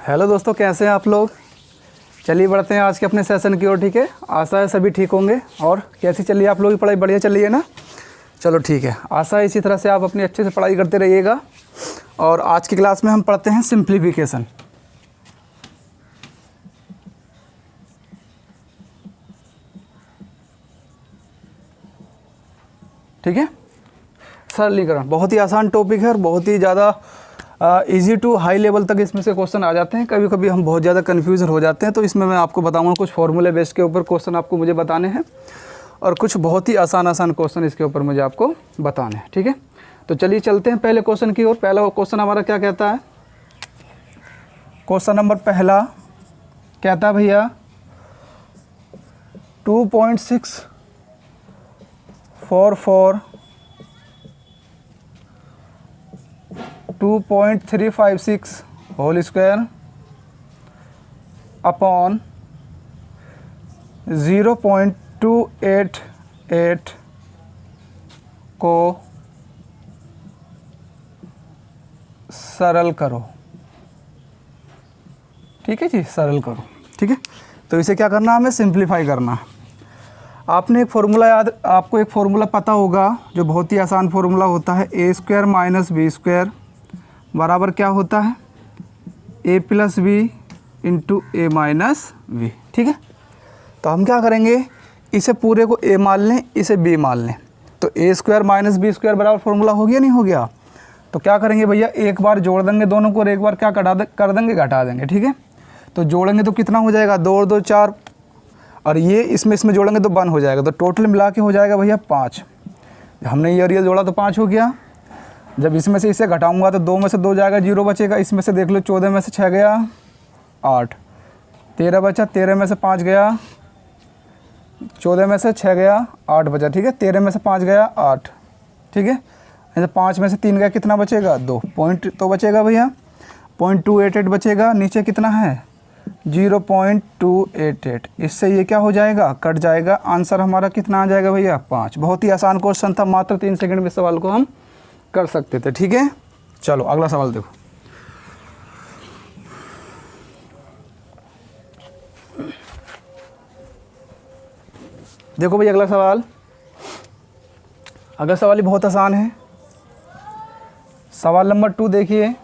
Hello दोस्तों, कैसे हैं आप लोग। चलिए बढ़ते हैं आज के अपने सेशन की ओर। ठीक है, आशा है सभी ठीक होंगे। और कैसी चल रही है आप लोगों की पढ़ाई? बढ़िया चल रही है ना। चलो ठीक है, आशा है इसी तरह से आप अपनी अच्छे से पढ़ाई करते रहिएगा। और आज की क्लास में हम पढ़ते हैं सिंप्लीफिकेशन। ठीक है, सरलीकरण बहुत ही आसान टॉपिक है और बहुत ही ज़्यादा इजी टू हाई लेवल तक इसमें से क्वेश्चन आ जाते हैं। कभी कभी हम बहुत ज़्यादा कन्फ्यूजन हो जाते हैं, तो इसमें मैं आपको बताऊंगा कुछ फॉर्मूले बेस के ऊपर क्वेश्चन आपको मुझे बताने हैं और कुछ बहुत ही आसान क्वेश्चन इसके ऊपर मुझे आपको बताने हैं। ठीक है, तो चलिए चलते हैं पहले क्वेश्चन की ओर। पहला क्वेश्चन हमारा क्या कहता है? क्वेश्चन नंबर पहला कहता है भैया 2.644 2.356 होल स्क्वायर अपॉन 0.288 को सरल करो। ठीक है जी, सरल करो। ठीक है, तो इसे क्या करना है? हमें सिंप्लीफाई करना। आपने एक फार्मूला आपको एक फार्मूला पता होगा जो बहुत ही आसान फार्मूला होता है। ए स्क्वायर माइनस बी स्क्वायर बराबर क्या होता है? A plus B into A minus B. ठीक है, तो हम क्या करेंगे, इसे पूरे को ए मान लें, इसे बी मान लें। तो ए स्क्वायर माइनस बी स्क्वायर बराबर फार्मूला हो गया, नहीं हो गया? तो क्या करेंगे भैया, एक बार जोड़ देंगे दोनों को और एक बार क्या कर देंगे, घटा देंगे। ठीक है, तो जोड़ेंगे तो कितना हो जाएगा? 2 और 2 4, और ये इसमें जोड़ेंगे तो 1 हो जाएगा। तो टोटल मिला के हो जाएगा भैया 5। हमने ये जोड़ा तो 5 हो गया। जब इसमें से इसे घटाऊंगा तो 2 में से 2 जाएगा, 0 बचेगा। इसमें से देख लो, 14 में से 6 गया 8, 13 बचा, 13 में से 5 गया, 14 में से 6 गया 8 बचा। ठीक है, 13 में से 5 गया 8। ठीक है, ऐसे 5 में से 3 गया, कितना बचेगा? 2 पॉइंट तो बचेगा भैया, 0.288 बचेगा। नीचे कितना है? 0.288। इससे ये क्या हो जाएगा? कट जाएगा। आंसर हमारा कितना आ जाएगा भैया? 5। बहुत ही आसान क्वेश्चन था, मात्र 3 सेकंड में सवाल को हम कर सकते थे। ठीक है, चलो अगला सवाल देखो। देखो भैया अगला सवाल ही बहुत आसान है। सवाल नंबर 2 देखिए,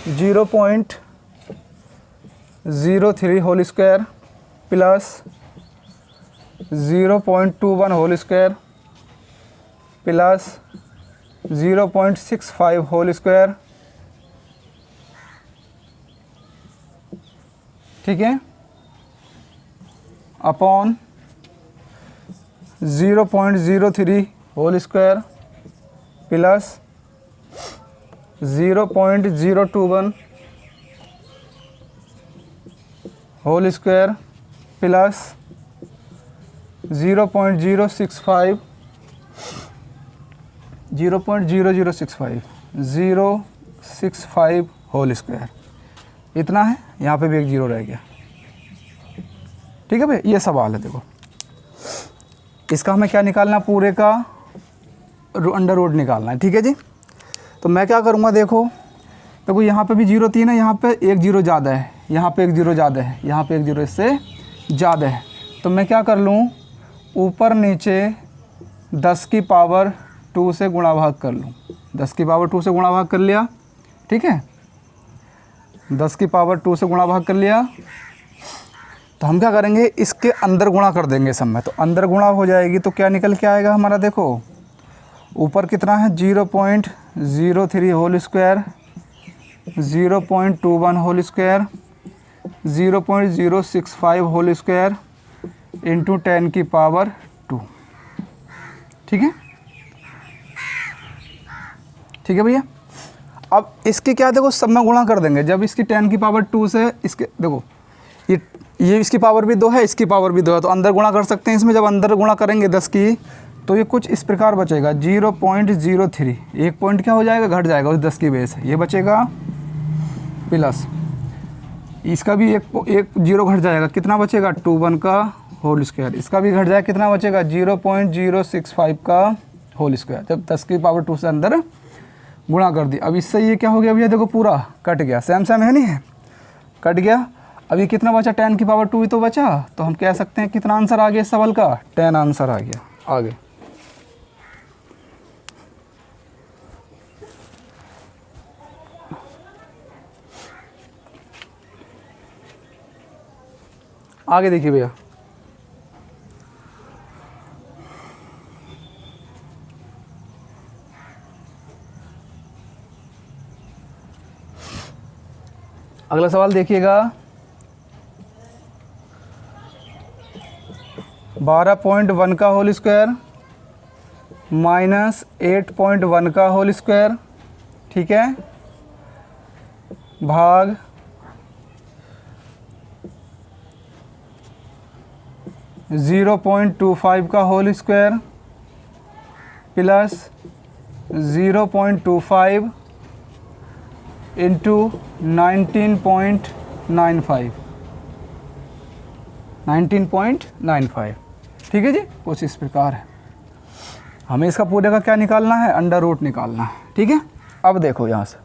0.03 whole square plus 0.21 whole square plus 0.65 whole square. ठीक है, upon 0.03 whole square plus 0.021 whole square plus 0.065 whole square. इतना है, यहाँ पे भी एक 0 रह गया। ठीक है भाई, ये सवाल है। देखो इसका हमें क्या निकालना? पूरे का अंडर रूट निकालना है। ठीक है जी, तो मैं क्या करूँगा, देखो यहाँ पे भी 0 3 है, यहाँ पे एक 0 ज़्यादा है, यहाँ पे एक 0 ज़्यादा है, यहाँ पे एक 0 इससे ज़्यादा है। तो मैं क्या कर लूँ, ऊपर नीचे 10 की पावर 2 से गुणा भाग कर लूँ। 10 की पावर 2 से गुणा भाग कर लिया। ठीक है, 10 की पावर 2 से गुणा भाग कर लिया। तो हम क्या करेंगे, इसके अंदर गुणा कर देंगे सब में। तो अंदर गुणा हो जाएगी तो क्या निकल के आएगा हमारा? देखो ऊपर कितना है? 0.03 whole square, 0.21 whole square, 0.065 whole square into 10 की पावर 2। ठीक है, ठीक है भैया। अब इसके क्या, देखो सब में गुणा कर देंगे। जब इसकी 10 की पावर 2 से इसके, देखो ये इसकी पावर भी 2 है, इसकी पावर भी 2 है, तो अंदर गुणा कर सकते हैं इसमें। जब अंदर गुणा करेंगे 10 की, तो ये कुछ इस प्रकार बचेगा 0.03। एक पॉइंट क्या हो जाएगा? घट जाएगा उस 10 की वजह से, ये बचेगा प्लस इसका भी एक 0 घट जाएगा, कितना बचेगा? 21 का होल स्क्वायर। इसका भी घट जाएगा, कितना बचेगा? 0.065 का होल स्क्वायर। जब 10 की पावर 2 से अंदर गुणा कर दिया। अब इससे ये क्या हो गया भैया, देखो पूरा कट गया, सेम सेम है नहीं है, कट गया। अभी कितना बचा, 10 की पावर 2 ही तो बचा, तो हम कह सकते हैं कितना आंसर आ गया इस सवाल का, 10 आंसर आ गया। आगे आगे देखिए भैया, अगला सवाल देखिएगा, 12.1 का होल स्क्वायर माइनस 8.1 का होल स्क्वायर, ठीक है, भाग 0.25 का होल स्क्वायर प्लस 0.25 इंटू 19.95, ठीक है जी। कुछ इस प्रकार है, हमें इसका पूरे का क्या निकालना है, अंडर रूट निकालना है, ठीक है। अब देखो यहाँ से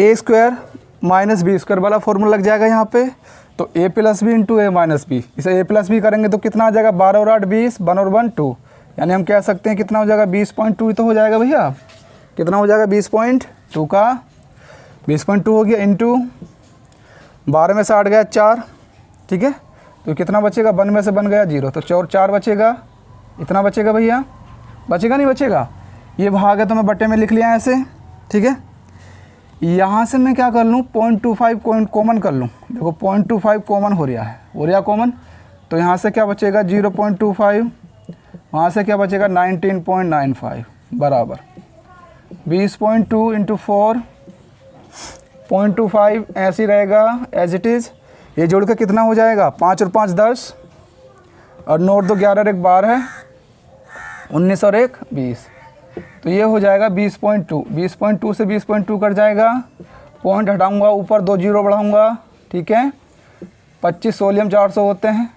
ए स्क्वायर माइनस बी स्क्वायर वाला फॉर्मूला लग जाएगा यहाँ पे, तो ए plus B into A minus B, इसे ए प्लस बी करेंगे तो कितना आ जाएगा, 12 और 8 20, 1 और 1 2, यानी हम कह सकते हैं कितना हो जाएगा, 20.2 तो हो जाएगा भैया, कितना हो जाएगा 20.2 का 20.2 हो गया इंटू 12 में से 8 गया 4, ठीक है, तो कितना बचेगा, 1 में से 1 गया 0, तो 4 बचेगा, इतना बचेगा भैया, बचेगा नहीं बचेगा, ये भाग है तो मैं बट्टे में लिख लिया ऐसे, ठीक है। यहाँ से मैं क्या कर लूँ, 0.25 कॉमन कर लूँ, देखो 0.25 कॉमन हो रहा कॉमन, तो यहाँ से क्या बचेगा 0.25, वहाँ से क्या बचेगा 19.95 बराबर 20.2 इंटू 4 0.25 ऐसे ही रहेगा एज इट इज़, ये जोड़ के कितना हो जाएगा, 5 और 5 10 और 9 और 2 11 और 1 12 19 और 1 20, तो ये हो जाएगा 20.2, 20.2 से 20.2 कट जाएगा, पॉइंट हटाऊंगा, ऊपर 2 जीरो बढ़ाऊंगा, ठीक है, 25 सोलियम 400 होते हैं,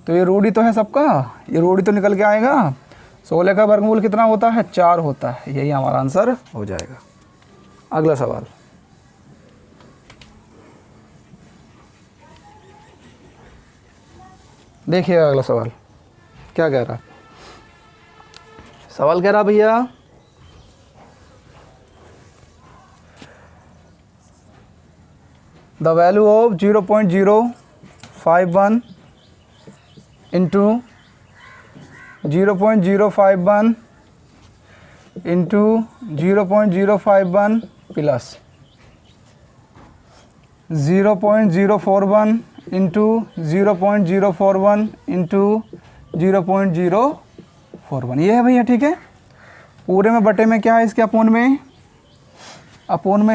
तो ये रूढ़ी तो है सबका, ये रूढ़ी तो निकल के आएगा, 16 का वर्गमूल कितना होता है, 4 होता है, यही हमारा आंसर हो जाएगा। अगला सवाल, देखिए अगला सवाल क्या कह रहा है, सवाल कह रहा भैया the value of 0.051 into 0.051 into 0.051 plus 0.041 into 0.041 into 0.041, ये है भैया, ठीक है। पूरे में बटे में क्या है, इसके अपोन में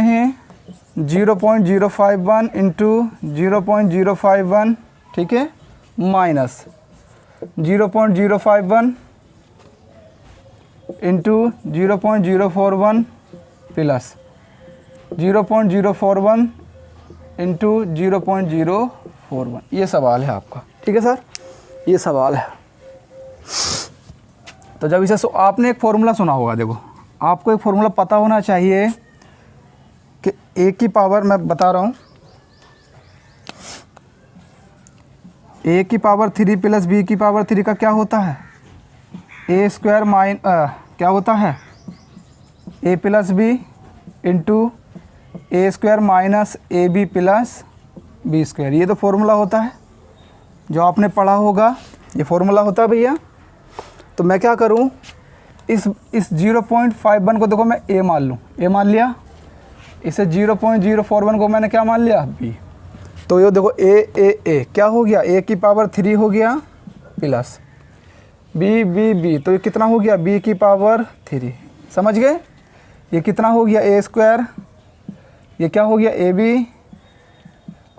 है 0.051 इंटू 0.051, ठीक है, माइनस 0.051 इंटू 0.041 प्लस 0.041 इंटू 0.041, ये सवाल है आपका, ठीक है सर, ये सवाल है। तो जब इसे आपने एक फॉर्मूला सुना होगा, देखो आपको एक फॉर्मूला पता होना चाहिए कि ए की पावर, मैं बता रहा हूँ, ए की पावर 3 प्लस बी की पावर 3 का क्या होता है, ए स्क्वायर क्या होता है, a plus B into a square minus a B plus B square, ये तो फॉर्मूला होता है जो आपने पढ़ा होगा, ये फॉर्मूला होता है भैया। तो मैं क्या करूं, इस 0.51 को देखो मैं ए मान लूं, ए मान लिया, इसे 0.041 को मैंने क्या मान लिया, बी, तो ये देखो ए क्या हो गया, ए की पावर 3 हो गया प्लस बी, तो ये कितना हो गया, बी की पावर 3, समझ गए, ये कितना हो गया ए स्क्वायर, ये क्या हो गया ए बी,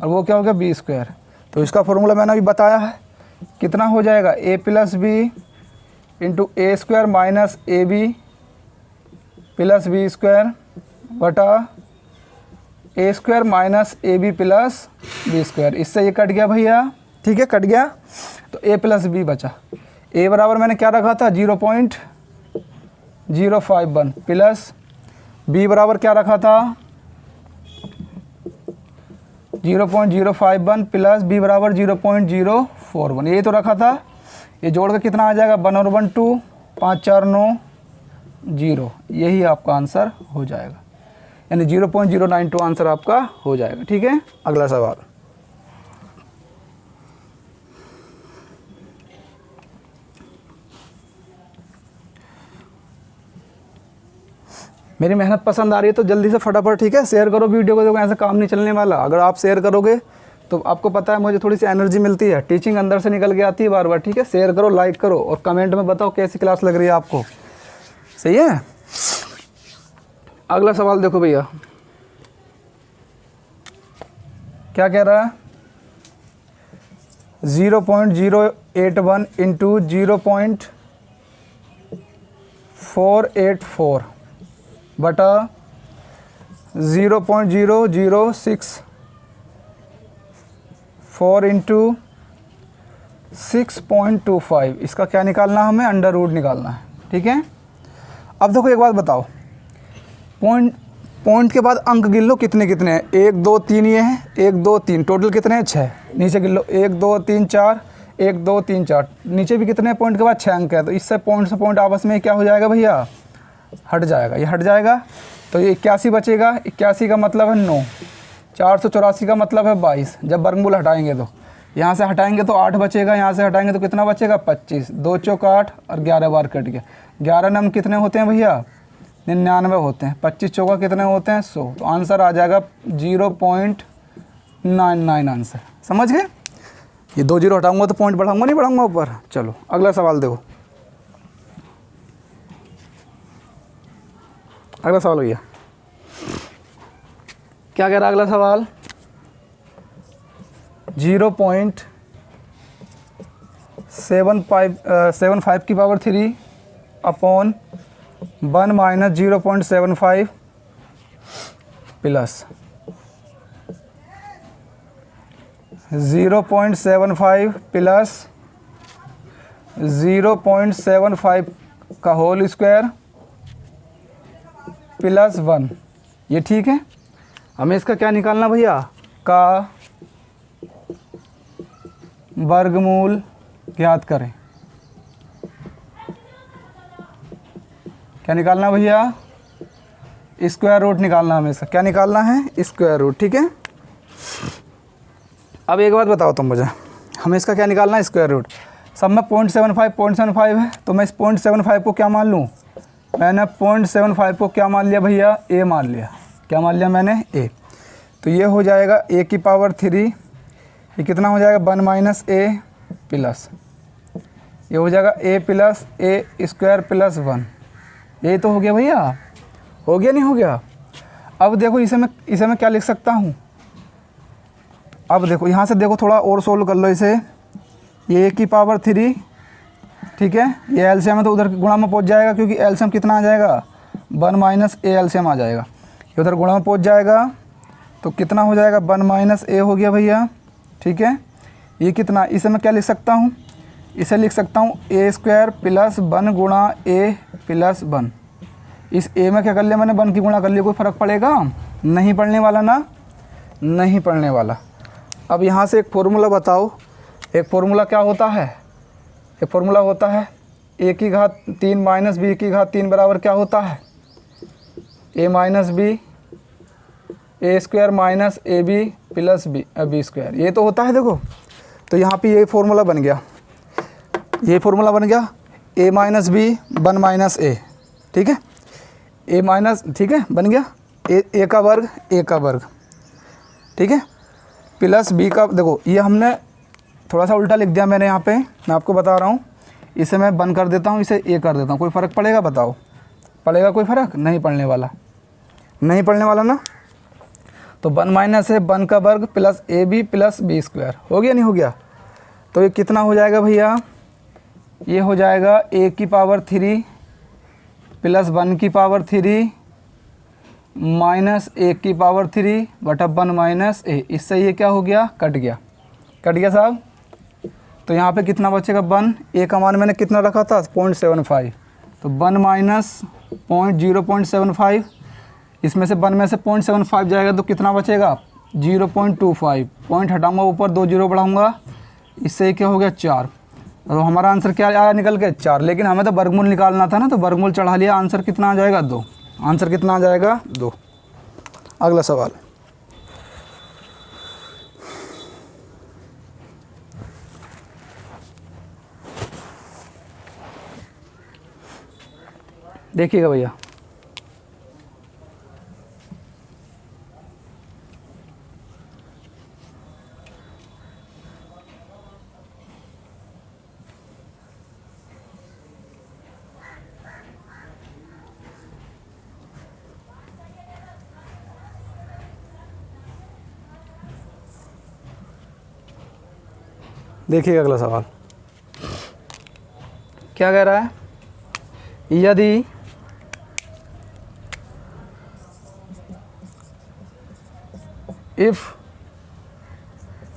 और वो क्या हो गया बी स्क्वायर। तो इसका फॉर्मूला मैंने अभी बताया है, कितना हो जाएगा, a plus B into a square minus a B plus B square बटा a square minus a B plus B square, इससे ये कट गया भैया, ठीक है, कट गया, तो ए प्लस बी बचा, ए बराबर मैंने क्या रखा था 0.051 प्लस b बराबर क्या रखा था 0.051 प्लस b बराबर 0.041, ये तो रखा था। ये जोड़ के कितना आ जाएगा 1 और 1 2, 5 4 9 0, यही आपका आंसर हो जाएगा, यानी 0.092 आंसर आपका हो जाएगा। ठीक है, अगला सवाल। मेरी मेहनत पसंद आ रही है तो जल्दी से फटाफट, ठीक है, शेयर करो वीडियो को। देखो ऐसा काम नहीं चलने वाला, अगर आप शेयर करोगे तो आपको पता है मुझे थोड़ी सी एनर्जी मिलती है, टीचिंग अंदर से निकल के आती है बार बार। ठीक है, शेयर करो, लाइक करो और कमेंट में बताओ कैसी क्लास लग रही है आपको। सही है, अगला सवाल देखो भैया, क्या कह रहा है 0.081 इंटू 0.484 बटा 0.0064 इंटू 6.25, इसका क्या निकालना है हमें, अंडर रूट निकालना है। ठीक है, अब देखो एक बात बताओ, पॉइंट के बाद अंक गिन लो कितने कितने हैं, 1 2 3 ये हैं, 1 2 3, टोटल कितने हैं 6, नीचे गिन लो 1 2 3 4, 1 2 3 4, नीचे भी कितने पॉइंट के बाद 6 अंक है, तो इससे पॉइंट से पॉइंट आपस में क्या हो जाएगा भैया, हट जाएगा, ये हट जाएगा, तो ये 81 बचेगा, 81 का मतलब है 9, 484 का मतलब है 22, जब वर्गमूल हटाएंगे तो यहाँ से हटाएंगे तो 8 बचेगा, यहाँ से हटाएंगे तो कितना बचेगा 25, 2 चौक 8 और 11 बार कट गया, 11 नम कितने होते हैं भैया 99 होते हैं, 25 चौका कितने होते हैं 100, तो आंसर आ जाएगा 0.99 आंसर। समझ गए, ये 2 0 हटाऊंगा तो पॉइंट बढ़ाऊंगा नहीं बढ़ाऊंगा ऊपर। चलो अगला सवाल देखो, अगला सवाल भैया क्या कह रहा है अगला सवाल, 0.75 की power 3 upon 1 minus 0.75 plus 0.75 plus 0.75 का होल स्क्वायर प्लस 1, ये ठीक है। हमें इसका क्या निकालना भैया, का वर्गमूल ज्ञात करें। क्या निकालना भैया, स्क्वायर रूट निकालना, हमें इसका क्या निकालना है, स्क्वायर रूट। ठीक है, अब एक बात बताओ तुम मुझे, हमें इसका क्या निकालना है, स्क्वायर रूट। सब में 0.75 है, तो मैं इस 0.75 को क्या मान लूँ, मैंने 0.75 को क्या मान लिया भैया, ए मान लिया। क्या मान लिया मैंने, ए। तो ये हो जाएगा ए की पावर 3, ये कितना हो जाएगा 1 माइनस ए प्लस, ये हो जाएगा a plus A square plus 1, यही तो हो गया भैया, हो गया नहीं हो गया। अब देखो इसे मैं क्या लिख सकता हूँ, अब देखो यहाँ से देखो थोड़ा और सोल्व कर लो इसे, ये ए की पावर 3, ठीक है, ये एलसीएम है तो उधर गुणा में पहुँच जाएगा, क्योंकि एलसीएम कितना आ जाएगा 1 माइनस ए एलसीएम आ जाएगा, ये उधर गुणा में पहुँच जाएगा, तो कितना हो जाएगा 1 माइनस ए हो गया भैया। ठीक है, ये कितना, इसे मैं क्या लिख सकता हूँ, इसे लिख सकता हूँ ए स्क्वायर प्लस 1 गुणा ए प्लस 1। इस ए में क्या कर लिया मैंने, 1 की गुणा कर लिया, कोई फ़र्क पड़ेगा, नहीं पड़ने वाला ना, नहीं पड़ने वाला। अब यहाँ से एक फॉर्मूला बताओ, एक फॉर्मूला क्या होता है, एक फॉर्मूला होता है ए की घात 3 माइनस बी की घात 3 बराबर क्या होता है, a minus b a square minus a B plus B square, ये तो होता है। देखो तो यहाँ पे ये फॉर्मूला बन गया, ये फॉर्मूला बन गया ए माइनस बी 1 माइनस ए, ठीक है, ए माइनस, ठीक है, बन गया ए का वर्ग, ठीक है, प्लस बी का, देखो ये हमने थोड़ा सा उल्टा लिख दिया मैंने यहाँ पे, मैं आपको बता रहा हूँ, इसे मैं बंद कर देता हूँ, इसे ए कर देता हूँ, कोई फ़र्क पड़ेगा बताओ, पड़ेगा कोई फ़र्क, नहीं पड़ने वाला, नहीं पड़ने वाला ना। तो 1 माइनस है 1 का वर्ग plus A B plus B square, हो गया नहीं हो गया। तो ये कितना हो जाएगा भैया, ये हो जाएगा ए की पावर 3 प्लस 1 की पावर 3 माइनस ए की पावर 3 बटा 1 माइनस ए, इससे ये क्या हो गया, कट गया साहब। तो यहाँ पे कितना बचेगा 1, ए का मान मैंने कितना रखा था 0.75, तो 1 माइनस 0.75 इसमें से 1 में से 0.75 जाएगा तो कितना बचेगा 0.25, पॉइंट हटाऊंगा ऊपर 2 जीरो बढ़ाऊंगा, इससे क्या हो गया 4। तो हमारा आंसर क्या आया निकल के 4, लेकिन हमें तो वर्गमूल निकालना था ना, तो वर्गमूल चढ़ा लिया, आंसर कितना आ जाएगा 2। आंसर कितना आ जाएगा 2। अगला सवाल, देखिएगा भैया, देखिए अगला सवाल क्या कह रहा है, यदि इफ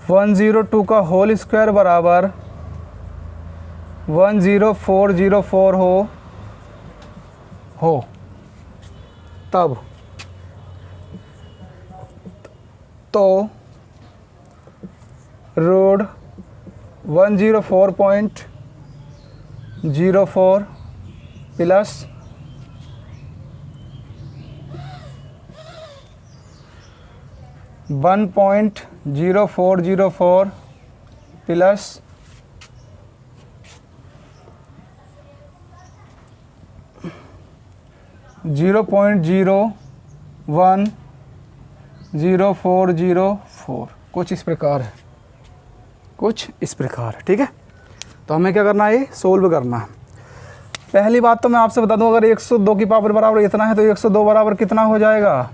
102 का होल स्क्वायर बराबर 10404 हो तब तो रूट 104.04 प्लस 1.0404 प्लस 0.010404 कुछ इस प्रकार है, कुछ इस प्रकार है। ठीक है, तो हमें क्या करना है, ये सोल्व करना है। पहली बात तो मैं आपसे बता दूं, अगर 102 की पावर बराबर इतना है तो 102 बराबर कितना हो जाएगा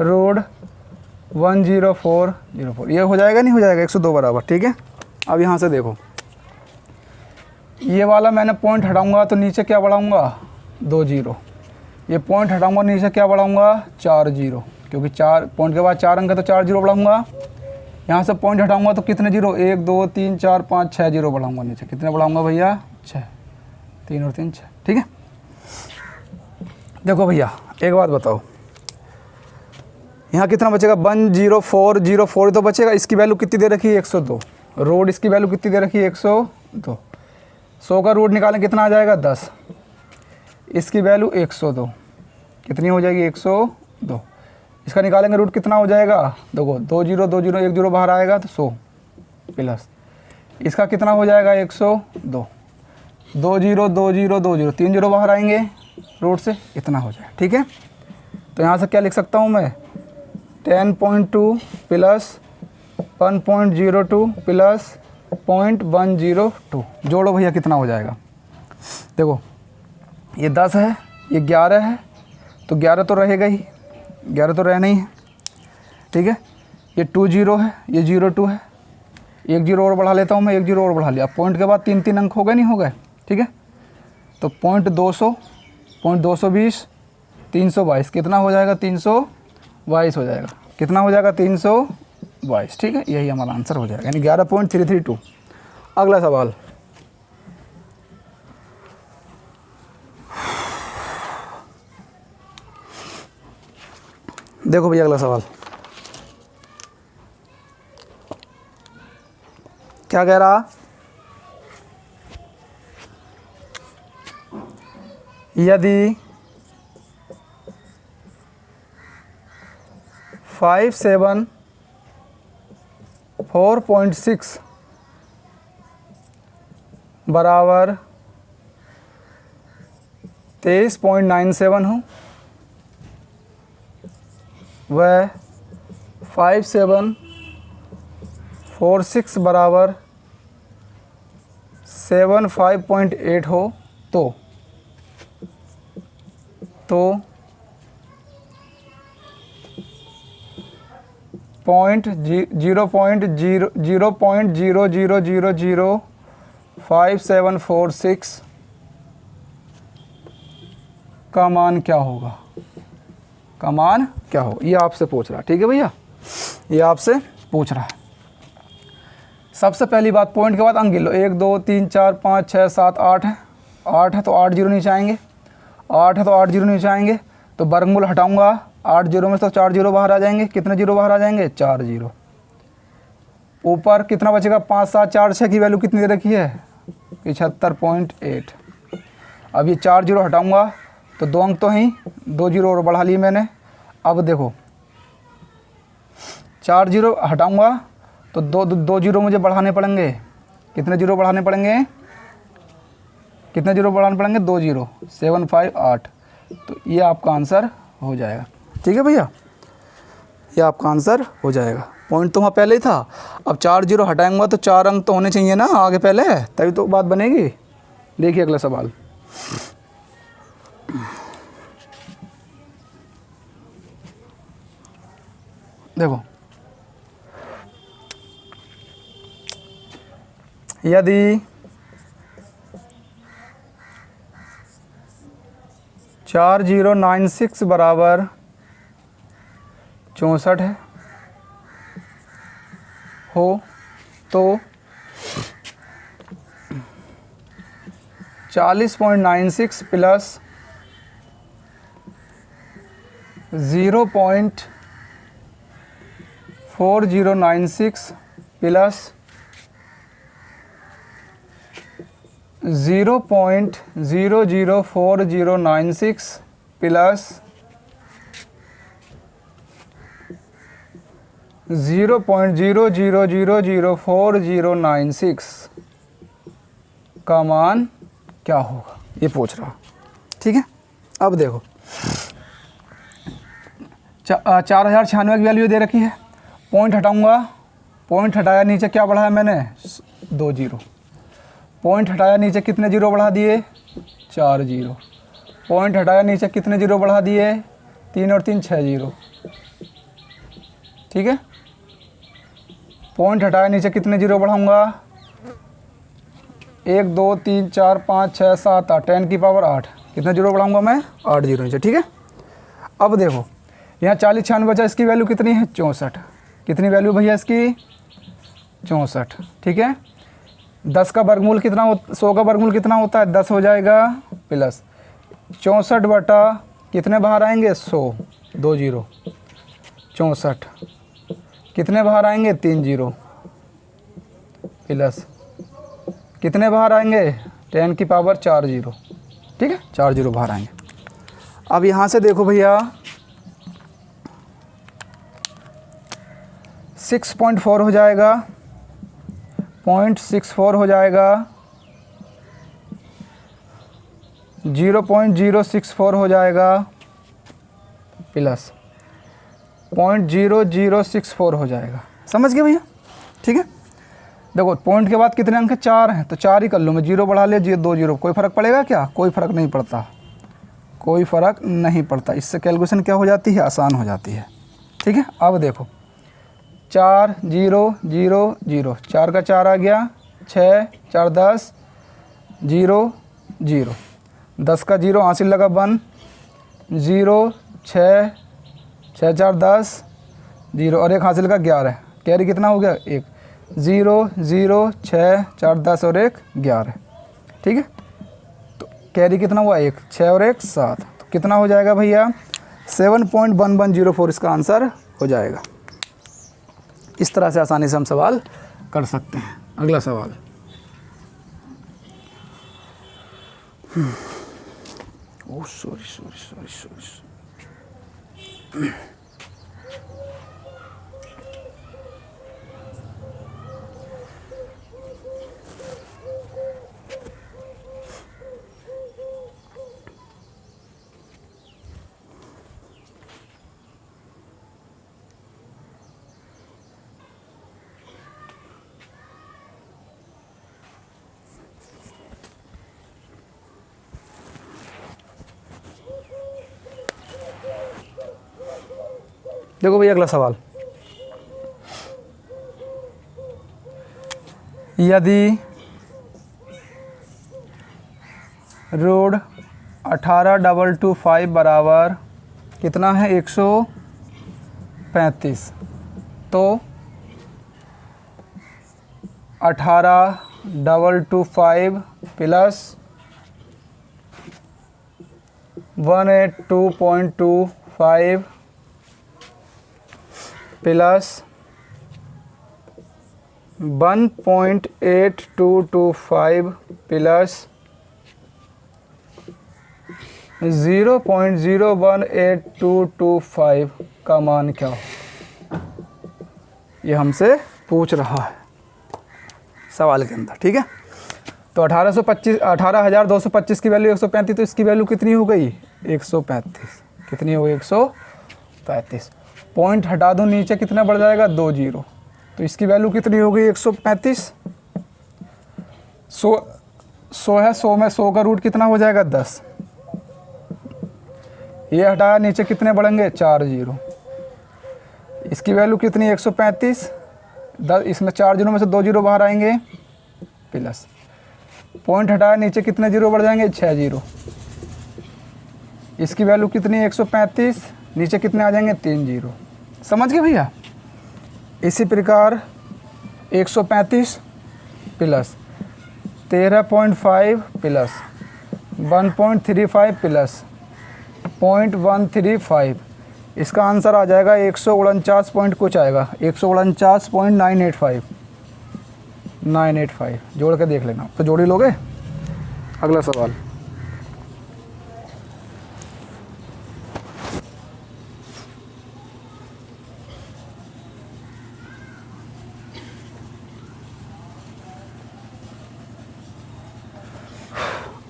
रूट 10404, ये हो जाएगा नहीं हो जाएगा 102 बराबर। ठीक है, अब यहाँ से देखो, ये वाला मैंने पॉइंट हटाऊंगा तो नीचे क्या बढ़ाऊंगा 2 जीरो, ये पॉइंट हटाऊंगा नीचे क्या बढ़ाऊंगा 4 जीरो, क्योंकि 4 पॉइंट के बाद 4 अंक है तो 4 जीरो बढ़ाऊंगा। यहाँ से पॉइंट हटाऊंगा तो कितने जीरो 1 2 3 4 5 6 जीरो बढ़ाऊंगा नीचे, कितने बढ़ाऊंगा भैया 6, 3 और 3 6। ठीक है, देखो भैया एक बात बताओ, यहाँ कितना बचेगा 10404 तो बचेगा, इसकी वैल्यू कितनी दे रखी है 102, रोड इसकी वैल्यू कितनी दे रखी है 102, 100 का रूट निकालें कितना आ जाएगा 10, इसकी वैल्यू 102 कितनी हो जाएगी 102, इसका निकालेंगे रूट कितना हो जाएगा, देखो 2 जीरो 2 जीरो 1 जीरो बाहर आएगा तो 100 प्लस इसका कितना हो जाएगा 102, 2 जीरो 2 जीरो 2 जीरो 3 जीरो बाहर आएंगे रूट से, इतना हो जाएगा। ठीक है, तो यहाँ से क्या लिख सकता हूँ मैं 10.2 प्लस 1.02 प्लस 0.102, जोड़ो भैया कितना हो जाएगा, देखो ये 10 है ये 11 है तो 11 तो रहेगा ही, 11 तो रहना ही है। ठीक है, ये 2 जीरो है ये 02 है, 1 जीरो और बढ़ा लेता हूँ मैं, 1 जीरो और बढ़ा लिया, पॉइंट के बाद 3 अंक हो गए नहीं हो गए। ठीक है, तो 0.220 322 कितना हो जाएगा 322 हो जाएगा, कितना हो जाएगा 322। ठीक है, यही हमारा आंसर हो जाएगा, यानी 11.332। अगला सवाल, देखो भैया अगला सवाल क्या कह रहा, यदि 574.6 बराबर 23.97 हो, वह 5746 बराबर 75.8 हो तो 0.00005746 का मान क्या होगा, का मान क्या हो, ये आपसे पूछ रहा है। ठीक है भैया, ये आपसे पूछ रहा है। सबसे पहली बात, पॉइंट के बाद अंक गिन लो, 1 2 3 4 5 6 7 8 है, 8 है तो 8 जीरो नीचे आएंगे, 8 है तो 8 जीरो नीचे आएंगे, तो वर्गमूल हटाऊंगा 8 जीरो में, तो 4 जीरो बाहर आ जाएंगे। कितने जीरो बाहर आ जाएंगे? 4 जीरो। ऊपर कितना बचेगा? 5 7 4 6 की वैल्यू कितनी दे रखी है? 75.8। अब ये 4 जीरो हटाऊंगा तो 2 अंक तो हैं, 2 जीरो और बढ़ा लिए मैंने। अब देखो 4 जीरो हटाऊंगा तो दो जीरो मुझे बढ़ाने पड़ेंगे। कितने जीरो बढ़ाने पड़ेंगे? कितने जीरो बढ़ाने पड़ेंगे? 2 जीरो। 7 5 8। तो ये आपका आंसर हो जाएगा। ठीक है भैया, ये आपका आंसर हो जाएगा। पॉइंट तो वहाँ पहले ही था। अब 4 जीरो हटाएंगा तो 4 अंक तो होने चाहिए ना आगे पहले, तभी तो बात बनेगी। देखिए अगला सवाल। देखो, यदि 4096 बराबर 64 है हो तो 40.96 प्लस 0.4096 प्लस 0.00496 प्लस 0.0000496 का मान क्या होगा, ये पूछ रहा। ठीक है, अब देखो 4096 की वैल्यू दे रखी है। पॉइंट हटाऊंगा, पॉइंट हटाया, नीचे क्या बढ़ाया मैंने? 2 जीरो। पॉइंट हटाया, नीचे कितने जीरो बढ़ा दिए? 4 जीरो। पॉइंट हटाया, नीचे कितने जीरो बढ़ा दिए? 3 और 3 6 जीरो। ठीक है, पॉइंट हटाया, नीचे कितने जीरो बढ़ाऊंगा? 1 2 3 4 5 6 7 8, 10 की पावर 8। कितने जीरो बढ़ाऊंगा मैं? 8 जीरो नीचे। ठीक है, अब देखो यहाँ 4096 बचा, इसकी वैल्यू कितनी है? 64। कितनी वैल्यू भैया इसकी? 64। ठीक है, 10 का वर्गमूल कितना 100 का वर्गमूल कितना होता है? 10 हो जाएगा प्लस 64 बटा कितने बाहर आएंगे? 100। 2 जीरो। 64 कितने बाहर आएंगे? 3 जीरो प्लस कितने बाहर आएंगे? 10 की पावर 4 जीरो। ठीक है, 4 जीरो बाहर आएंगे। अब यहाँ से देखो भैया 6.4 हो जाएगा, 0.64 हो जाएगा, 0.064 हो जाएगा प्लस 0.0064 हो जाएगा। समझ गए भैया? ठीक है, देखो पॉइंट के बाद कितने अंक हैं? 4 हैं, तो 4 ही कर लूँ मैं। 0 बढ़ा लिया, 2 जीरो। कोई फ़र्क पड़ेगा क्या? कोई फ़र्क नहीं पड़ता, कोई फ़र्क नहीं पड़ता। इससे कैलकुलेशन क्या हो जाती है? आसान हो जाती है। ठीक है, अब देखो 4 0 0 0, 4 का 4 आ गया, 6 4 10 0 0, 10 का 0 हासिल लगा 1 0 6 6 4 10 0 और 1 हासिल का 11। कैरी कितना हो गया? 1 0 0 6 4 10 और 1 11। ठीक है, तो कैरी कितना हुआ? 1 6 और 1 7। तो कितना हो जाएगा भैया? 7.1104 इसका आंसर हो जाएगा। इस तरह से आसानी से हम सवाल कर सकते हैं। अगला सवाल। Oh sorry sorry sorry sorry. देखो भैया अगला सवाल। यदि रोड 18,225 बराबर कितना है? 135, तो 18,225 प्लस 182.25 प्लस 1.8225 प्लस 0.018225 का मान क्या हो, ये हमसे पूछ रहा है सवाल के अंदर। ठीक है, तो 18,225 की वैल्यू 135, तो इसकी वैल्यू कितनी हो गई 135। कितनी हो गई 135। पॉइंट हटा दो, नीचे कितना बढ़ जाएगा 2 जीरो, तो इसकी वैल्यू कितनी हो गई 135। 100 है, 100 में 100 का रूट कितना हो जाएगा 10। ये हटाया, नीचे कितने बढ़ेंगे 4 जीरो, इसकी वैल्यू कितनी 135। 10, इसमें 4 जीरो में से 2 जीरो बाहर आएंगे, प्लस पॉइंट हटाया, नीचे कितने जीरो बढ़ जाएंगे 6 जीरो, इसकी वैल्यू कितनी 135, नीचे कितने आ जाएंगे 3 जीरो। समझ गए भैया। इसी प्रकार 135 प्लस 13.5 प्लस 1.35 प्लस 0.135, इसका आंसर आ जाएगा 149 पॉइंट कुछ आएगा, 149.985 जोड़ के देख लेना। तो जोड़ी लोगे। अगला सवाल,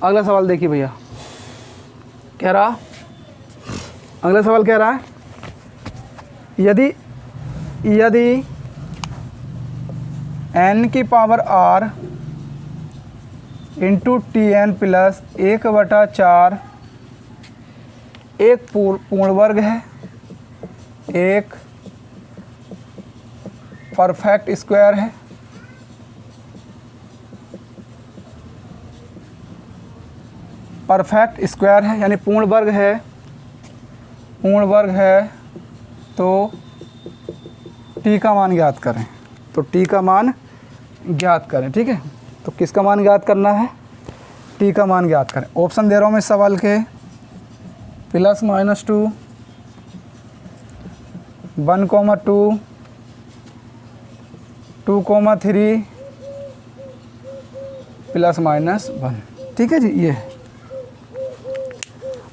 अगला सवाल देखिए भैया, कह रहा, अगला सवाल कह रहा है यदि n की power r into T N plus 1/4 एक पूर्ण वर्ग है, एक परफेक्ट स्क्वायर है, परफेक्ट स्क्वायर है यानी पूर्ण वर्ग है, पूर्ण वर्ग है, तो t का मान ज्ञात करें। तो t का मान ज्ञात करें। ठीक है, तो किसका मान ज्ञात करना है, t का मान ज्ञात करें। ऑप्शन दे रहा हूँ मैं इस सवाल के, +-2 1,2 2,3 +-1। ठीक है जी। ये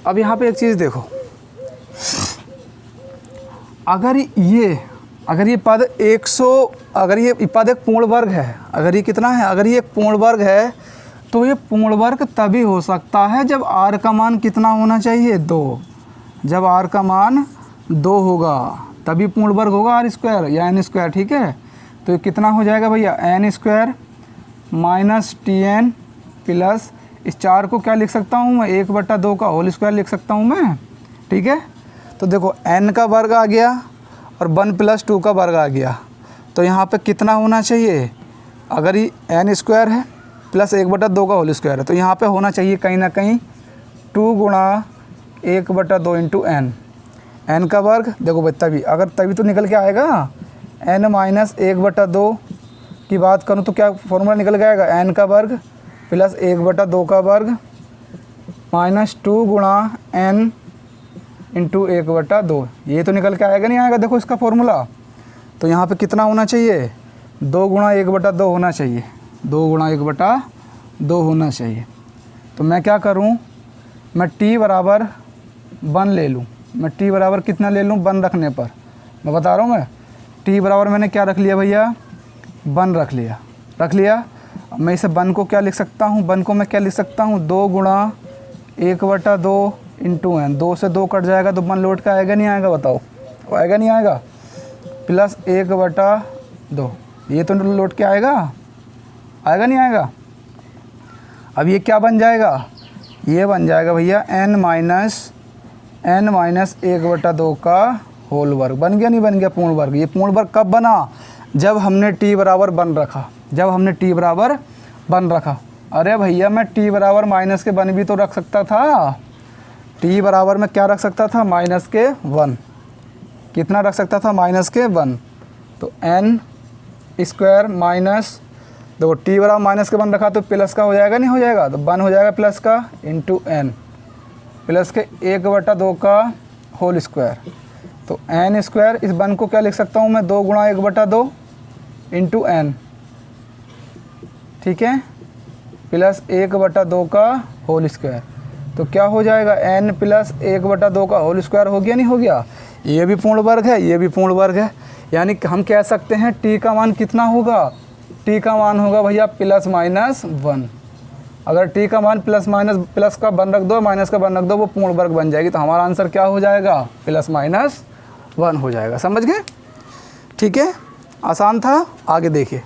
अब यहाँ पे एक चीज़ देखो, अगर ये पद 100, अगर ये पद एक पूर्ण वर्ग है, अगर ये कितना है, अगर ये एक पूर्ण वर्ग है, तो ये पूर्ण वर्ग तभी हो सकता है जब r का मान कितना होना चाहिए 2। जब r का मान 2 होगा तभी पूर्ण वर्ग होगा r स्क्वायर या n स्क्वायर। ठीक है, तो ये कितना हो जाएगा भैया n square minus TN plus, इस 4 को क्या लिख सकता हूँ मैं 1/2 का होल स्क्वायर लिख सकता हूँ मैं। ठीक है, तो देखो n का वर्ग आ गया और 1 + 2 का वर्ग आ गया, तो यहाँ पे कितना होना चाहिए, अगर ये n स्क्वायर है प्लस 1/2 का होल स्क्वायर है, तो यहाँ पे होना चाहिए कहीं ना कहीं 2 × 1/2 इंटू n। n का वर्ग देखो भाई, तभी तो निकल के आएगा। n - 1/2 की बात करूँ तो क्या फॉर्मूला निकल के आएगा, n का वर्ग प्लस 1/2 का वर्ग माइनस 2 × n इंटू 1/2, ये तो निकल के आएगा नहीं आएगा। देखो इसका फॉर्मूला, तो यहाँ पे कितना होना चाहिए 2 × 1/2 होना चाहिए, 2 × 1/2 होना चाहिए। तो मैं क्या करूँ, मैं t बराबर 1 ले लूँ। मैं t बराबर कितना ले लूँ 1 रखने पर, मैं बता रहा हूँ मैं t बराबर मैंने क्या रख लिया भैया 1 रख लिया। अब मैं इसे 1 को क्या लिख सकता हूँ, 1 को मैं क्या लिख सकता हूँ 2 × 1/2 इंटू n। 2 से 2 कट जाएगा तो 1 लौट का आएगा नहीं आएगा, बताओ आएगा नहीं आएगा, प्लस 1/2, ये तो लौट के आएगा नहीं आएगा। अब ये क्या बन जाएगा, ये बन जाएगा भैया n माइनस 1/2 का होल वर्ग। बन गया नहीं बन गया पूर्ण वर्ग। ये पूर्ण वर्ग कब बना, जब हमने t बराबर 1 रखा। अरे भैया मैं t बराबर -1 भी तो रख सकता था, t बराबर में क्या रख सकता था -1। कितना रख सकता था -1, तो n स्क्वायर माइनस, देखो t बराबर -1 रखा तो प्लस का हो जाएगा नहीं हो जाएगा, तो 1 हो जाएगा प्लस का इंटू n प्लस के 1/2 का होल स्क्वायर। तो n स्क्वायर, इस वन को क्या लिख सकता हूँ मैं, 2 गुणा 1/2 इंटू एन, ठीक है, प्लस 1/2 का होल स्क्वायर। तो क्या हो जाएगा, n प्लस 1/2 का होल स्क्वायर हो गया, नहीं हो गया। ये भी पूर्ण वर्ग है, ये भी पूर्ण वर्ग है, यानी कि हम कह सकते हैं t का मान कितना होगा, t का मान होगा भैया ±1। अगर t का मान प्लस का वन रख दो, माइनस का वन रख दो, वो पूर्ण वर्ग बन जाएगी। तो हमारा आंसर क्या हो जाएगा, ±1 हो जाएगा। समझ गए, ठीक है, आसान था। आगे देखिए,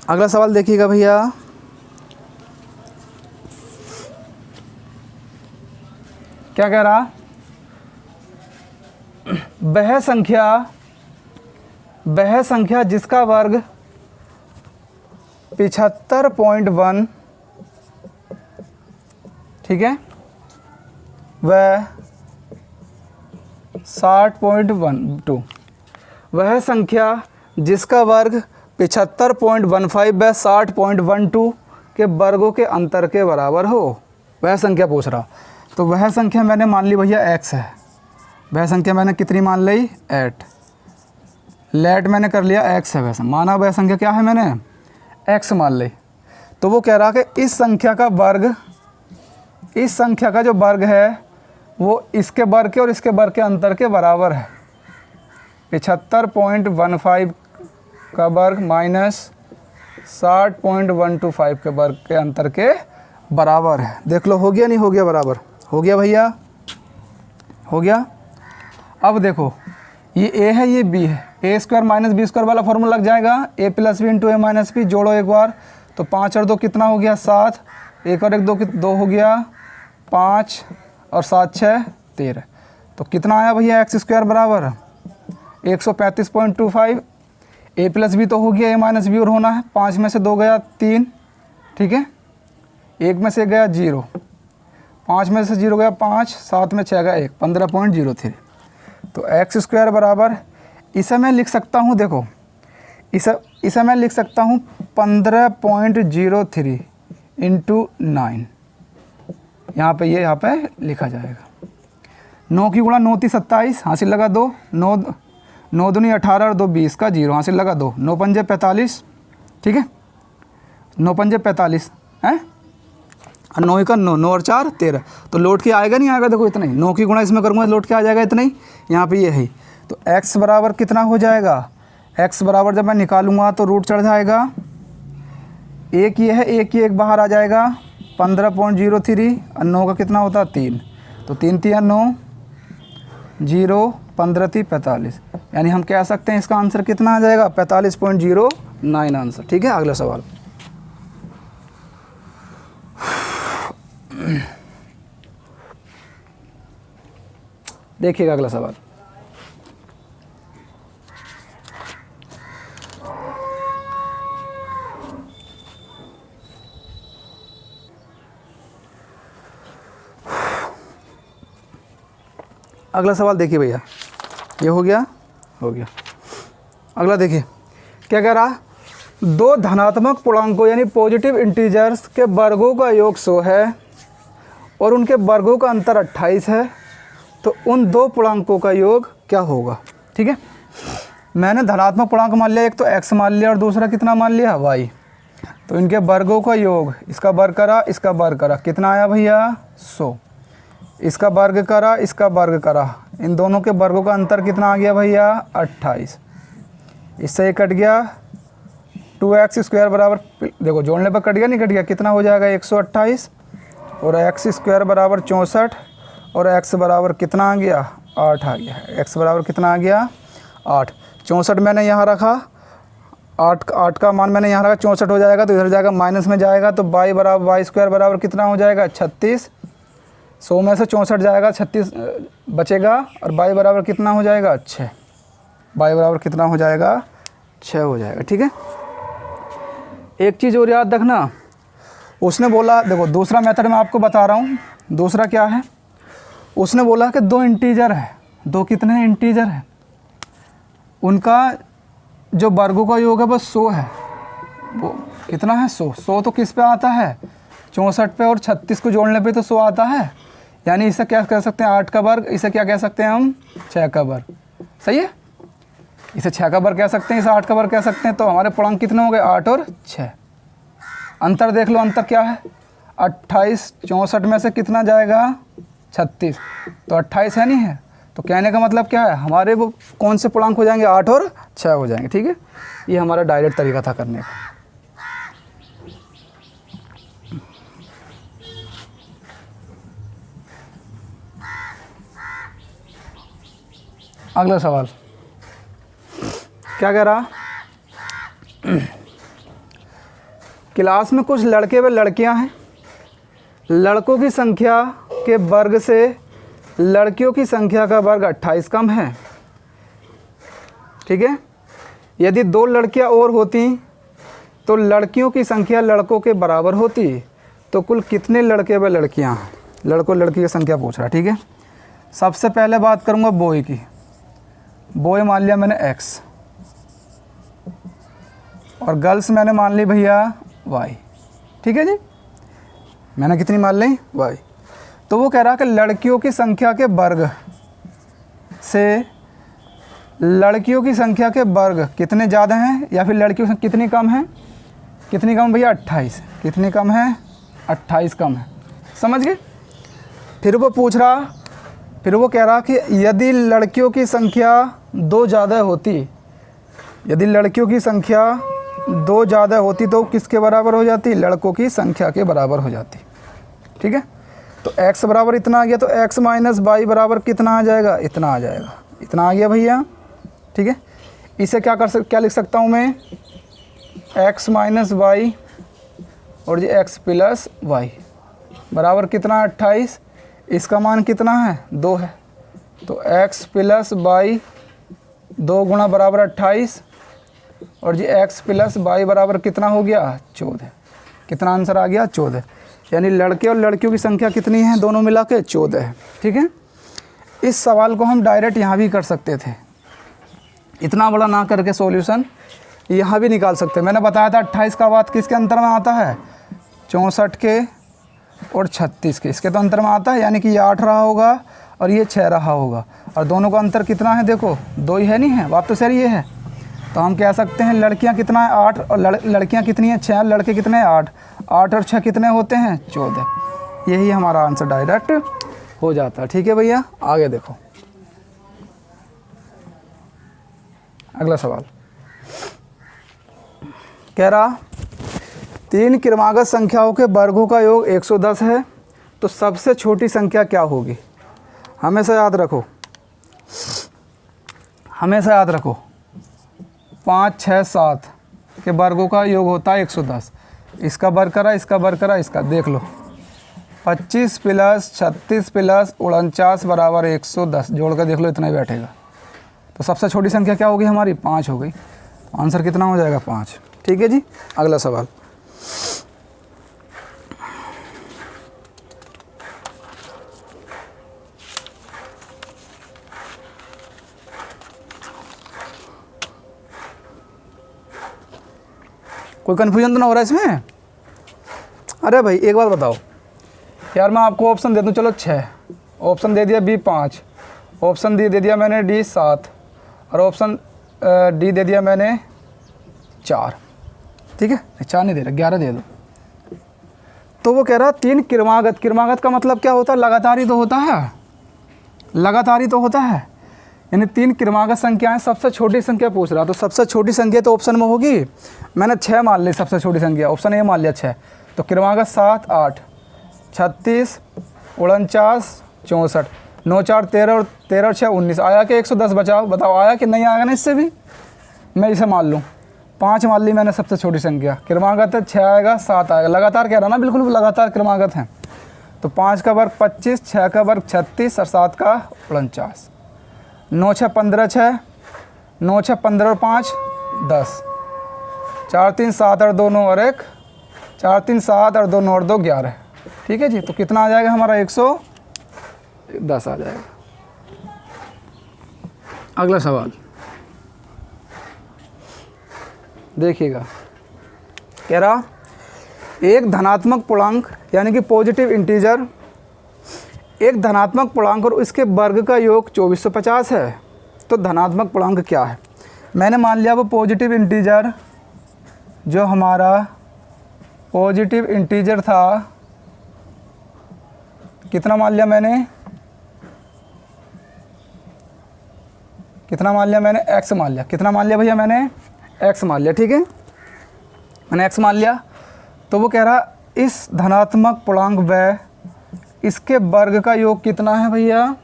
अगला सवाल देखिएगा भैया। क्या कह रहा, वह संख्या जिसका वर्ग 75.1, ठीक है, वह 60.12, वह संख्या जिसका वर्ग 75.15 व 60.12 के वर्गों के अंतर के बराबर हो, वह संख्या पूछ रहा। तो वह संख्या मैंने मान ली भैया x है, वह संख्या मैंने कितनी मान ली, 8। लेट मैंने कर लिया x है, वैसे माना वह संख्या क्या है, मैंने x मान ली। तो वो कह रहा कि इस संख्या का वर्ग, इस संख्या का जो वर्ग है वो इसके वर्ग के और इसके वर्ग के अंतर के बराबर है। 75.15 का वर्ग माइनस 60.125 के वर्ग के अंतर के बराबर है। देख लो, हो गया नहीं हो गया, बराबर हो गया भैया, हो गया। अब देखो, ये a है, ये b है, a square minus B square वाला फॉर्मूला लग जाएगा, a plus B into A minus B, जोड़ो एक बार, तो 5 और 2 कितना हो गया, 7, 1 और 1 2 हो गया 5, और 7 6 13। तो कितना आया भैया, एक्स स्क्वायर बराबर 135.25। a प्लस बी तो हो गया, a माइनस बी और होना है, 5 में से 2 गया 3, ठीक है, 1 में से गया 0, 5 में से 0 गया 5, 7 में 6 गया 1, 15.03। तो एक्स स्क्वायर बराबर, इसे मैं लिख सकता हूँ, देखो इसे मैं लिख सकता हूँ 15.03 इंटू 9, यहाँ पे यहाँ पे लिखा जाएगा। 9 की गुणा 9 × 3 = 27, हासिल लगा 2, 9 दूनी 18 और 2 20 का 0, हासिल लगा 2, 9 पंजे 45, ठीक है, 9 पंजे 45 हैं, और 9 का 9, 9 और 4 13। तो लौट के आएगा नहीं आएगा, देखो इतना ही, 9 की गुणा इसमें करूँगा लौट के आ जाएगा इतना ही, यहाँ पे ये है। तो x बराबर कितना हो जाएगा, x बराबर जब मैं निकालूंगा तो रूट चढ़ जाएगा, एक ये है, एक ये एक बाहर आ जाएगा 15.03, और 9 का कितना होता है 3, तो 3 3 9 0 15 3 45, यानी हम कह सकते हैं इसका आंसर कितना आ जाएगा, 45.09 आंसर। ठीक है, अगला सवाल। देखिएगा अगला सवाल। अगला सवाल देखिए भैया, ये हो गया, हो गया। अगला देखिए क्या कह रहा, दो धनात्मक पूर्णांकों यानी पॉजिटिव इंटीजर्स के वर्गों का योग 100 है और उनके वर्गों का अंतर 28 है, तो उन दो पूर्णांकों का योग क्या होगा। ठीक है, मैंने धनात्मक पूर्णांक मान लिया, एक तो x मान लिया और दूसरा कितना मान लिया, y। तो इनके वर्गों का योग, इसका वर्ग करा इसका वर्ग करा, कितना आया भैया 100, इसका वर्ग करा इसका वर्ग करा, इन दोनों के वर्गों का अंतर कितना आ गया भैया 28। इससे ये कट गया 2x² बराबर, देखो जोड़ने पर कट गया नहीं कट गया, कितना हो जाएगा 128, और x² बराबर 64, और x बराबर कितना आ गया 8 आ गया, x बराबर कितना आ गया 8। 64 मैंने यहाँ रखा, 8 का मान मैंने यहाँ रखा, 64 हो जाएगा तो इधर जाएगा माइनस में जाएगा, तो y² बराबर कितना हो जाएगा 36। 100 में से 64 जाएगा, 36 बचेगा, और y बराबर कितना हो जाएगा 6, y बराबर कितना हो जाएगा 6 हो जाएगा। ठीक है, एक चीज़ और याद रखना, उसने बोला, देखो दूसरा मेथड मैं आपको बता रहा हूँ, दूसरा क्या है, उसने बोला कि दो इंटीजर है, दो कितने हैं, इंटीजर है, उनका जो वर्गों का योग है वो 100 है। वो कितना है, 100। 100 तो किस पे आता है, 64 पे, और 36 को जोड़ने पे तो 100 आता है। यानी इसे क्या कह सकते हैं, 8 का वर्ग। इसे क्या कह सकते हैं हम, 6 का वर्ग। सही है, इसे 6 का वर्ग कह सकते हैं, इसे 8 का वर्ग कह सकते हैं। तो हमारे पूर्णांक कितने हो गए, 8 और 6। अंतर देख लो, अंतर क्या है, 28 64 में से कितना जाएगा, 36, तो 28 है नहीं है। तो कहने का मतलब क्या है, हमारे वो कौन से पूर्णांक हो जाएंगे, 8 और 6 हो जाएंगे। ठीक है, ये हमारा डायरेक्ट तरीका था करने का। अगला सवाल क्या कह रहा, क्लास में कुछ लड़के व लड़कियां हैं, लड़कों की संख्या के वर्ग से लड़कियों की संख्या का वर्ग 28 कम है। ठीक है, यदि 2 लड़कियां और होती तो लड़कियों की संख्या लड़कों के बराबर होती, तो कुल कितने लड़के व लड़कियां, लड़कों लड़की की संख्या पूछ रहा है। ठीक है, सबसे पहले बात करूंगा बॉय की। बॉय मान लिया मैंने x, और गर्ल्स मैंने मान ली भैया y। ठीक है जी, मैंने कितनी मान ली, y। तो वो कह रहा कि लड़कियों की संख्या के वर्ग से लड़कियों की संख्या के वर्ग कितने ज़्यादा हैं, या फिर लड़कियों से कितनी कम है, कितनी कम भैया, 28। कितनी कम है, 28 कम है। समझ गए। फिर वो पूछ रहा, फिर वो कह रहा कि यदि लड़कियों की संख्या 2 ज़्यादा होती, यदि लड़कियों की संख्या 2 ज़्यादा होती तो किसके बराबर हो जाती, लड़कों की संख्या के बराबर हो जाती। ठीक है, तो x बराबर इतना आ गया, तो x माइनस वाई बराबर कितना आ जाएगा, इतना आ जाएगा, इतना आ गया भैया। ठीक है, इसे क्या लिख सकता हूँ मैं, x माइनस वाई और ये x प्लस वाई बराबर कितना, 28। इसका मान कितना है, 2 है, तो x प्लस वाई 2 गुणा बराबर 28, और जी x प्लस वाई बराबर कितना हो गया, 14। कितना आंसर आ गया, 14। यानी लड़के और लड़कियों की संख्या कितनी है, दोनों मिला के 14 है। ठीक है, इस सवाल को हम डायरेक्ट यहाँ भी कर सकते थे, इतना बड़ा ना करके सॉल्यूशन यहाँ भी निकाल सकते हैं। मैंने बताया था 28 का बात किसके अंतर में आता है, 64 के और 36 के, इसके तो अंतर में आता है। यानी कि ये 8 रहा होगा और ये 6 रहा होगा, और दोनों का अंतर कितना है, देखो 2 ही है, नहीं है, बात तो सर ये है। तो हम कह सकते हैं लड़कियां कितना है, 8, और लड़कियां कितनी हैं, 6, लड़के कितने हैं, 8। 8 और 6 कितने होते हैं, 14। यही हमारा आंसर डायरेक्ट हो जाता है। ठीक है भैया, आगे देखो अगला सवाल। कह रहा 3 क्रमागत संख्याओं के वर्गों का योग 110 है, तो सबसे छोटी संख्या क्या होगी। हमेशा याद रखो, हमेशा याद रखो, 5, 6, 7 के वर्गों का योग होता है 110। इसका वर्ग करा, इसका वर्ग करा, इसका देख लो, 25 प्लस 36 प्लस 49 बराबर 110, जोड़ कर देख लो, इतना ही बैठेगा। तो सबसे छोटी संख्या क्या होगी हमारी, 5 हो गई। आंसर कितना हो जाएगा, 5। ठीक है जी, अगला सवाल। कोई कन्फ्यूजन तो ना हो रहा है इसमें। अरे भाई एक बात बताओ यार, मैं आपको ऑप्शन दे दूं, चलो 6, ऑप्शन दे दिया B 5, ऑप्शन दे दिया मैंने D 7, और ऑप्शन डी दे दिया मैंने 4। ठीक है, 4 नहीं दे रहा, 11 दे दो। तो वो कह रहा 3 क्रमागत, क्रमागत का मतलब क्या होता है, लगातार ही तो होता है, लगातार ही तो होता है। यानी 3 क्रमागत संख्याएं, सबसे छोटी संख्या पूछ रहा, तो सबसे छोटी संख्या तो ऑप्शन में होगी। मैंने 6 मान ली सबसे छोटी संख्या, ऑप्शन ए मान लिया 6। तो क्रमागत 7, 8, 36, 49, 64, 9, 4, 13 और 13 और 6 19, आया कि 110 बचाओ, बताओ आया कि नहीं आएगा ना। इससे भी मैं इसे मान लूँ, 5 मान ली मैंने सबसे छोटी संख्या, क्रमागत है 6 आएगा 7 आएगा, लगातार कह रहा ना, बिल्कुल लगातार क्रमागत हैं। तो 5 का वर्ग 25, 6 का वर्ग 36 और 7 का 49, 9, 6, 15, 6, 9, 6, 15 और 5 10, 4, 3, 7 और 2 9 और 1, 4, 3, 7 और 2 9 और 2 11। ठीक है जी, तो कितना आ जाएगा हमारा, 110 आ जाएगा। अगला सवाल देखिएगा, कह रहा एक धनात्मक पूर्णांक यानी कि पॉजिटिव इंटीजर, एक धनात्मक पूर्णांक और इसके वर्ग का योग 2450 है, तो धनात्मक पूर्णांक क्या है। मैंने मान लिया वो पॉजिटिव इंटीजर, जो हमारा पॉजिटिव इंटीजर था, कितना मान लिया मैंने, कितना मान लिया मैंने, x मान लिया। कितना मान लिया भैया मैंने, x मान लिया। ठीक है, मैंने x मान लिया। तो वो कह रहा इस धनात्मक पूर्णांक व इसके वर्ग का योग कितना है भैया,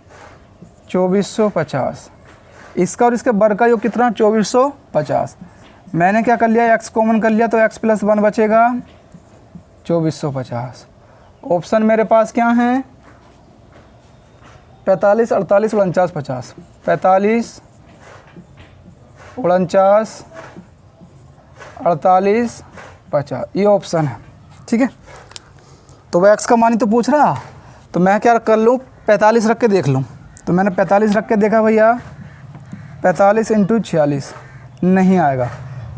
2450। इसका और इसके वर्ग का योग कितना, 2450। मैंने क्या कर लिया, x कॉमन कर लिया, तो x + 1 बचेगा 2450। ऑप्शन मेरे पास क्या हैं, 45, 48, 49, 50। 45, 49, 48, 50, ये ऑप्शन है। ठीक है, तो वह x का मान ही तो पूछ रहा, तो मैं क्या कर लूँ, 45 रख के देख लूँ। तो मैंने 45 रख के देखा भैया, 45 × 46 नहीं आएगा,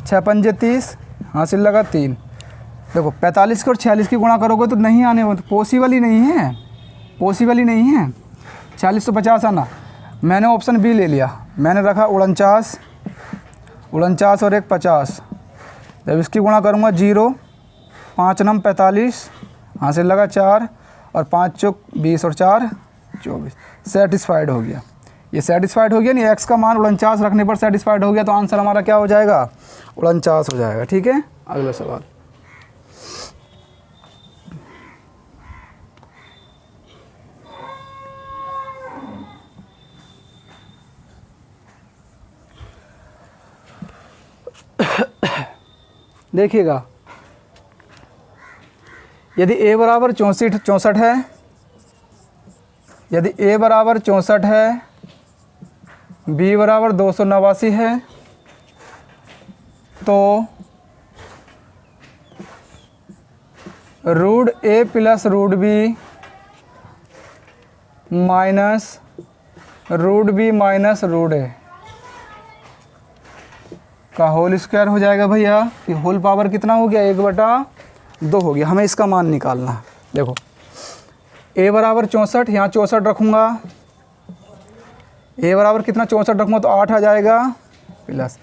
6 पंजे 30, हासिल लगा 3। देखो 45 की और 46 की गुणा करोगे तो नहीं आने वाले, पॉसिबल ही नहीं है, पॉसिबल ही नहीं है। 40 तो 50 आना। मैंने ऑप्शन बी ले लिया, मैंने रखा 49, 49 और 1 50। जब इसकी गुणा करूँगा 0, 5 9 45, हासिल लगा 4 और 5 चौक 20 और 4 24। सेटिस्फाइड हो गया, ये सेटिस्फाइड हो गया नहीं, x का मान 49 रखने पर सेटिस्फाइड हो गया, तो आंसर हमारा क्या हो जाएगा, 49 हो जाएगा। ठीक है, अगला सवाल देखिएगा, यदि a बराबर 64 है, यदि a बराबर 64 है, b बराबर 289 है, तो √a + √b minus √b minus √a का होल स्क्वायर हो जाएगा भैया। कि होल पावर कितना हो गया, 1/2 हो गया। हमें इसका मान निकालना है। देखो a बराबर 64, यहाँ 64 रखूँगा, a बराबर कितना 64 रखूँगा तो 8 आ जाएगा, प्लस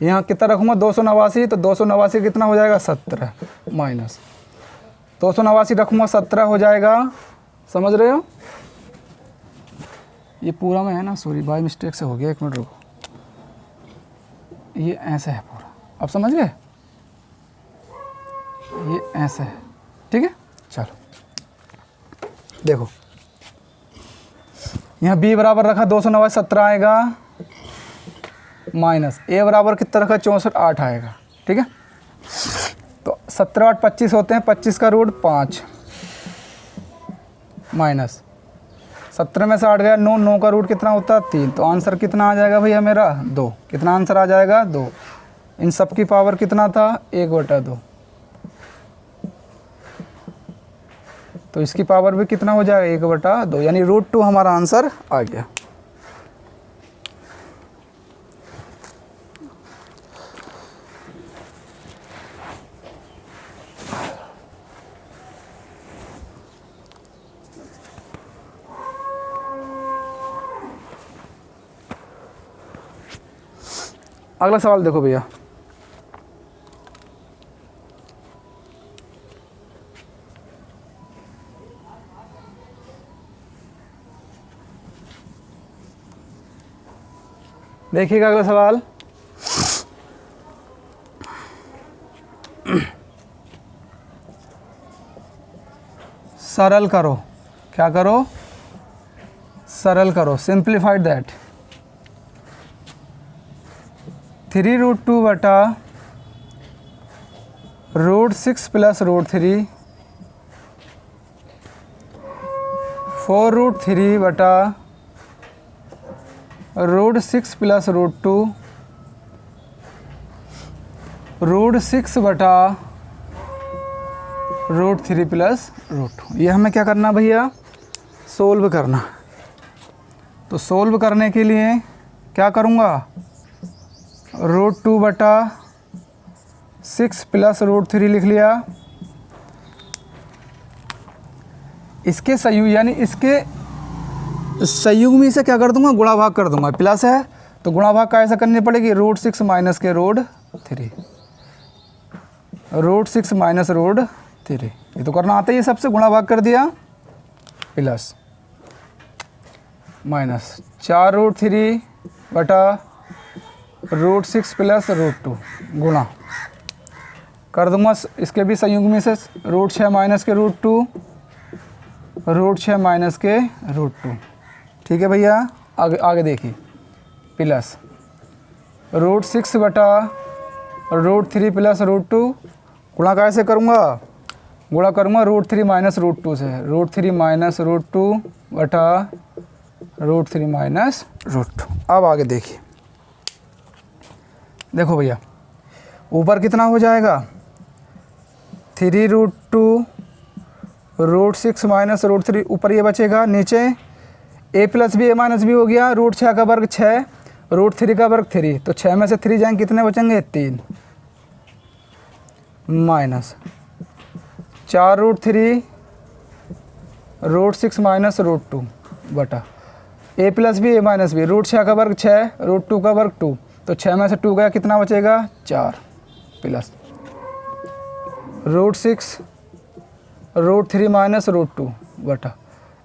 यहाँ कितना रखूँगा 289, तो 289 कितना हो जाएगा 17, माइनस 289 रखूँगा 17 हो जाएगा। समझ रहे हो, ये पूरा में है ना, सॉरी बाय मिस्टेक से हो गया, 1 मिनट रुको, ये ऐसे है पूरा, अब समझ गए, ये ऐसे है। ठीक है, चलो देखो, यहाँ b बराबर रखा 289, 17 आएगा, माइनस a बराबर कितना रखा 64, 8 आएगा। ठीक है, तो 17 8 25 होते हैं, 25 का रूट 5, माइनस 17 में से 8 गया 9, 9 का रूट कितना होता है 3, तो आंसर कितना आ जाएगा भैया मेरा 2। कितना आंसर आ जाएगा 2। इन सब की पावर कितना था 1/2, तो इसकी पावर भी कितना हो जाएगा 1/2, यानी √2 हमारा आंसर आ गया। अगला सवाल देखो भैया, देखिएगा अगला सवाल, सरल करो। क्या करो, सरल करो, सिंप्लीफाइड दैट। 3√2 बटा √6 + √3, 4√3 बटा √6 + √2, √6 बटा √3 + √2। ये हमें क्या करना भैया, सोल्व करना। तो सोल्व करने के लिए क्या करूँगा, √2/6 प्लस √3 लिख लिया। इसके संयुग यानी इसके संयुग में इसे क्या कर दूंगा, गुणा भाग कर दूंगा। प्लस है तो गुणा भाग कैसे करनी पड़ेगी, √6 माइनस के √3, √6 माइनस √3, ये तो करना आता है। ये सबसे गुणा भाग कर दिया, प्लस माइनस 4√3 बटा √6 प्लस √2 गुणा कर दूंगा। इसके भी संयुग में से √6 माइनस के √2, √6 माइनस के √2, ठीक है भैया। आगे आगे देखिए, प्लस √6 बटा √3 प्लस √2 गुणा कैसे करूँगा, गुणा करूँगा √3 माइनस √2 से, √3 माइनस √2 बटा √3 माइनस √2। अब आगे देखिए, देखो भैया ऊपर कितना हो जाएगा, 3√2 √6 माइनस √3, ऊपर ये बचेगा, नीचे a plus B a minus B हो गया, √6 का वर्ग 6, √3 का वर्ग 3, तो 6 में से 3 जाएंगे, कितने बचेंगे 3, माइनस 4√3 √6 माइनस √2 बटा a plus B a minus B, √6 का वर्ग 6, √2 का वर्ग 2, तो 6 में से 2 गया, कितना बचेगा 4, प्लस √6 √3 माइनस √2 बटा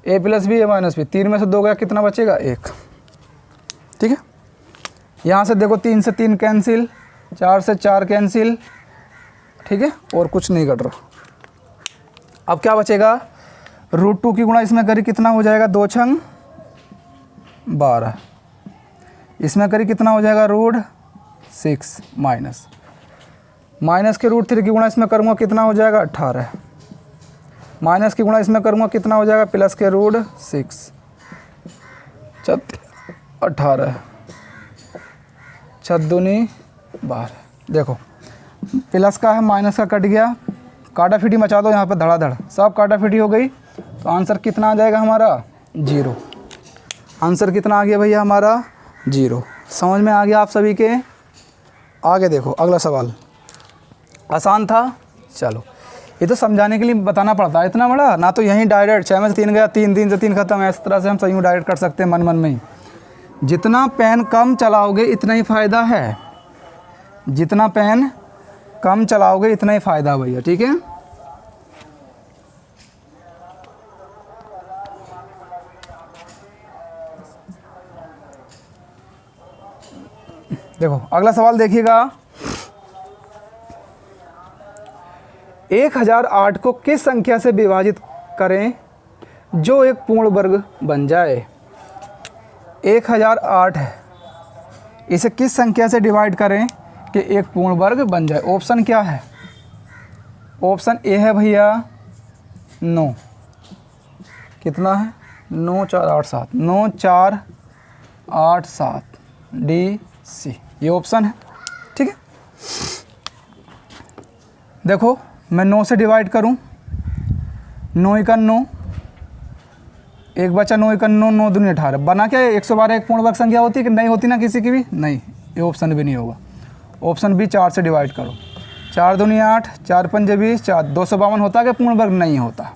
a plus B a minus B, 3 में से 2 गया, कितना बचेगा 1, ठीक है। यहाँ से देखो 3 से 3 कैंसिल, 4 से 4 कैंसिल, ठीक है, और कुछ नहीं घट रहा। अब क्या बचेगा, √2 की गुणा इसमें करी, कितना हो जाएगा, 2 छंग 12, इसमें करी कितना हो जाएगा, √6 माइनस माइनस के √3 की गुणा इसमें करूँगा, कितना हो जाएगा 18, माइनस की गुणा इसमें करूँगा, कितना हो जाएगा प्लस के √6 18, 6 दूनी 12। देखो प्लस का है, माइनस का कट गया, काटाफिटी मचा दो यहाँ पे धड़ाधड़, सब काटाफिटी हो गई, तो आंसर कितना आ जाएगा हमारा 0। आंसर कितना आ गया भैया हमारा 0। समझ में आ गया आप सभी के। आगे देखो अगला सवाल, आसान था, चलो ये तो समझाने के लिए बताना पड़ता है इतना बड़ा, ना तो यहीं डायरेक्ट 6 में से 3 गया, 3 3 से 3 खत्म है, इस तरह से हम सही डायरेक्ट कर सकते हैं मन मन में ही। जितना पेन कम चलाओगे इतना ही फ़ायदा है, जितना पेन कम चलाओगे इतना ही फ़ायदा भैया, ठीक है। देखो अगला सवाल देखिएगा, 1008 को किस संख्या से विभाजित करें जो एक पूर्ण वर्ग बन जाए। 1008 है, इसे किस संख्या से डिवाइड करें कि एक पूर्ण वर्ग बन जाए। ऑप्शन क्या है, ऑप्शन ए है भैया 9, कितना है 9 4 8 7, 9 4 8 7 डी सी, ये ऑप्शन है, ठीक है। देखो मैं 9 से डिवाइड करूं, 9 1 9, एक बचा 9 1 9, 9 दूनी 18, बना क्या 112 एक पूर्ण वर्ग संख्या होती है कि नहीं होती ना किसी की भी, नहीं, ये ऑप्शन भी नहीं होगा। ऑप्शन बी 4 से डिवाइड करो, 4 दूनी 8, 4 पंजे 20, 4 252 होता है कि पूर्ण वर्ग नहीं होता।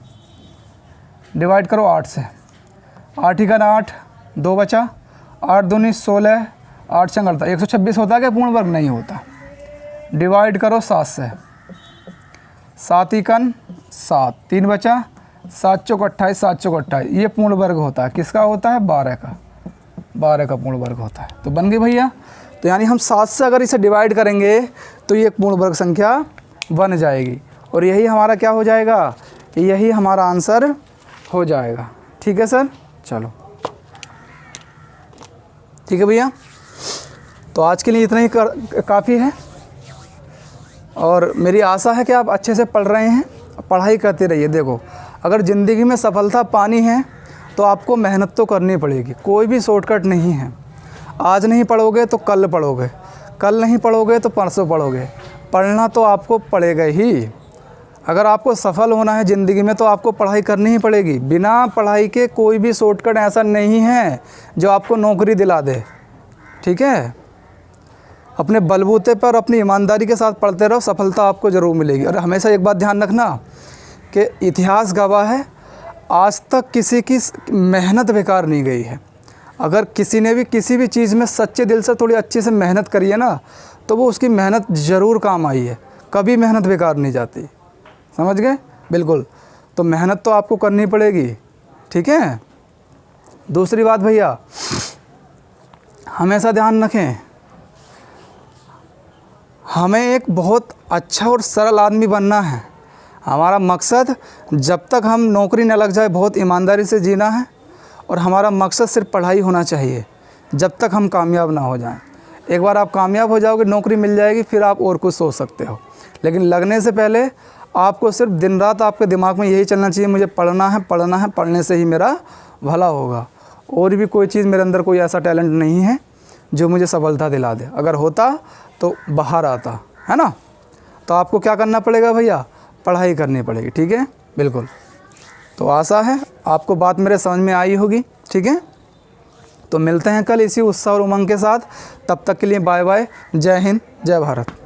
डिवाइड करो 8 से, 8 1 8, 2 बचा, 8 दूनी 16, 8 छंग 126 होता है कि पूर्ण वर्ग नहीं होता। डिवाइड करो 7 से, 7 1 7, 3 बचा, 7 चौक 28, 7 चौक 28, ये पूर्ण वर्ग होता है, किसका होता है 12 का, 12 का पूर्ण वर्ग होता है। तो बन गई भैया, तो यानी हम 7 से अगर इसे डिवाइड करेंगे तो ये एक पूर्ण वर्ग संख्या बन जाएगी, और यही हमारा क्या हो जाएगा, यही हमारा आंसर हो जाएगा, ठीक है सर। चलो ठीक है भैया, तो आज के लिए इतना ही काफ़ी है, और मेरी आशा है कि आप अच्छे से पढ़ रहे हैं, पढ़ाई करते रहिए। देखो अगर ज़िंदगी में सफलता पानी है तो आपको मेहनत तो करनी पड़ेगी, कोई भी शॉर्टकट नहीं है। आज नहीं पढ़ोगे तो कल पढ़ोगे, कल नहीं पढ़ोगे तो परसों पढ़ोगे, पढ़ना तो आपको पड़ेगा ही। अगर आपको सफल होना है ज़िंदगी में तो आपको पढ़ाई करनी ही पड़ेगी। बिना पढ़ाई के कोई भी शॉर्टकट ऐसा नहीं है जो आपको नौकरी दिला दे। ठीक है, अपने बलबूते पर अपनी ईमानदारी के साथ पढ़ते रहो, सफलता आपको ज़रूर मिलेगी। और हमेशा एक बात ध्यान रखना कि इतिहास गवाह है, आज तक किसी की मेहनत बेकार नहीं गई है। अगर किसी ने भी किसी भी चीज़ में सच्चे दिल से थोड़ी अच्छे से मेहनत करी है ना, तो वो उसकी मेहनत ज़रूर काम आई है, कभी मेहनत बेकार नहीं जाती। समझ गए? बिल्कुल। तो मेहनत तो आपको करनी पड़ेगी, ठीक है। दूसरी बात भैया, हमेशा ध्यान रखें, हमें एक बहुत अच्छा और सरल आदमी बनना है। हमारा मकसद, जब तक हम नौकरी न लग जाए, बहुत ईमानदारी से जीना है। और हमारा मकसद सिर्फ पढ़ाई होना चाहिए, जब तक हम कामयाब ना हो जाएं। एक बार आप कामयाब हो जाओगे, नौकरी मिल जाएगी, फिर आप और कुछ सोच सकते हो। लेकिन लगने से पहले आपको सिर्फ दिन रात आपके दिमाग में यही चलना चाहिए, मुझे पढ़ना है, पढ़ना है, पढ़ने से ही मेरा भला होगा। और भी कोई चीज़, मेरे अंदर कोई ऐसा टैलेंट नहीं है जो मुझे सफलता दिला दे। अगर होता तो बाहर आता, है ना। तो आपको क्या करना पड़ेगा भैया? पढ़ाई करनी पड़ेगी, ठीक है। बिल्कुल। तो आशा है आपको बात मेरे समझ में आई होगी, ठीक है। तो मिलते हैं कल इसी उत्साह और उमंग के साथ। तब तक के लिए बाय बाय। जय हिंद, जय भारत।